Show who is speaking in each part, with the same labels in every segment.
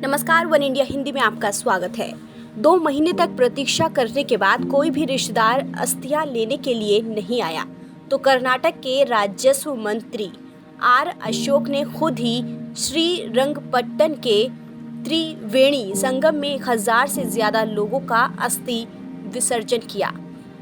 Speaker 1: नमस्कार, one India Hindi में आपका स्वागत है। 2 महीने तक प्रतीक्षा करने के बाद कोई भी रिश्तेदार अस्थियां लेने के लिए नहीं आया, तो कर्नाटक के राजस्व मंत्री आर अशोक ने खुद ही श्रीरंगपट्टन के त्रिवेणी संगम में 1000 से ज्यादा लोगों का अस्थि विसर्जन किया।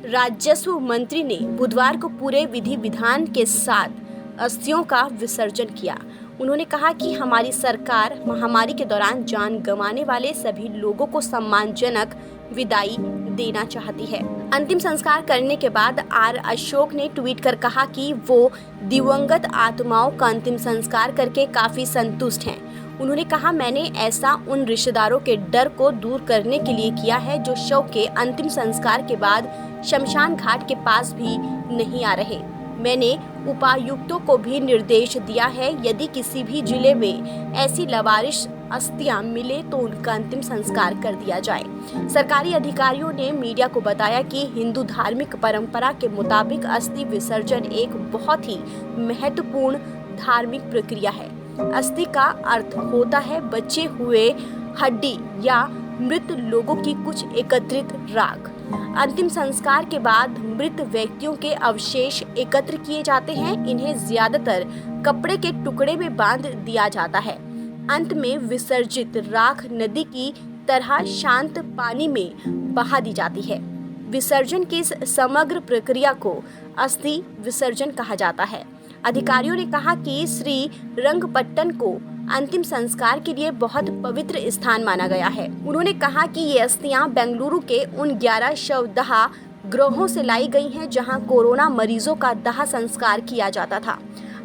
Speaker 1: राजस्व मंत्री ने बुधवार को पूरे विधि विधान के साथ अस्थियों का विसर्जन किया। उन्होंने कहा कि हमारी सरकार महामारी के दौरान जान गंवाने वाले सभी लोगों को सम्मानजनक विदाई देना चाहती है। अंतिम संस्कार करने के बाद आर अशोक ने ट्वीट कर कहा कि वो दिवंगत आत्माओं का अंतिम संस्कार करके काफी संतुष्ट हैं। उन्होंने कहा, मैंने ऐसा उन रिश्तेदारों के डर को दूर करने के लिए किया है जो शव के अंतिम संस्कार के बाद शमशान घाट के पास भी नहीं आ रहे। मैंने उपायुक्तों को भी निर्देश दिया है, यदि किसी भी जिले में ऐसी लावारिस अस्थियां मिले तो उनका अंतिम संस्कार कर दिया जाए। सरकारी अधिकारियों ने मीडिया को बताया कि हिंदू धार्मिक परंपरा के मुताबिक अस्थि विसर्जन एक बहुत ही महत्वपूर्ण धार्मिक प्रक्रिया है। अस्थि का अर्थ होता है बचे हुए हड्डी या मृत लोगों की कुछ एकत्रित राख। अंतिम संस्कार के बाद मृत व्यक्तियों के अवशेष एकत्र किए जाते हैं। इन्हें ज्यादातर कपड़े के टुकड़े में बांध दिया जाता है। अंत में विसर्जित राख नदी की तरह शांत पानी में बहा दी जाती है। विसर्जन की इस समग्र प्रक्रिया को अस्थि विसर्जन कहा जाता है। अधिकारियों ने कहा कि श्रीरंगपट्टन को अंतिम संस्कार के लिए बहुत पवित्र स्थान माना गया है। उन्होंने कहा कि ये अस्थियां बेंगलुरु के उन 11 शवदाह गृहों से लाई गई हैं जहां कोरोना मरीजों का दाह संस्कार किया जाता था।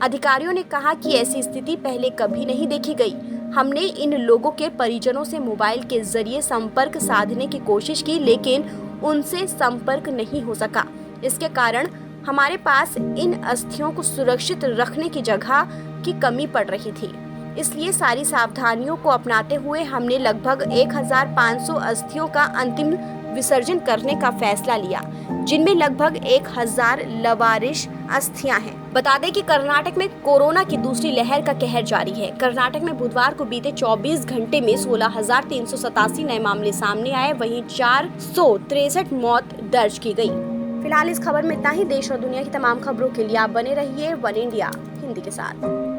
Speaker 1: अधिकारियों ने कहा कि ऐसी स्थिति पहले कभी नहीं देखी गई। हमने इन लोगों के परिजनों से मोबाइल के जरिए संपर्क साधने की कोशिश की, लेकिन उनसे संपर्क नहीं हो सका। इसके कारण हमारे पास इन अस्थियों को सुरक्षित रखने की जगह की कमी पड़ रही थी। इसलिए सारी सावधानियों को अपनाते हुए हमने लगभग 1500 अस्थियों का अंतिम विसर्जन करने का फैसला लिया, जिनमें लगभग 1000 लावारिस अस्थियां हैं। बता दें कि कर्नाटक में कोरोना की दूसरी लहर का कहर जारी है। कर्नाटक में बुधवार को बीते 24 घंटे में 16,387 नए मामले सामने आए, वहीं 463 मौत दर्ज की गई। फिलहाल इस खबर में इतना ही। देश और दुनिया की तमाम खबरों के लिए आप बने रहिए वन इंडिया हिंदी के साथ।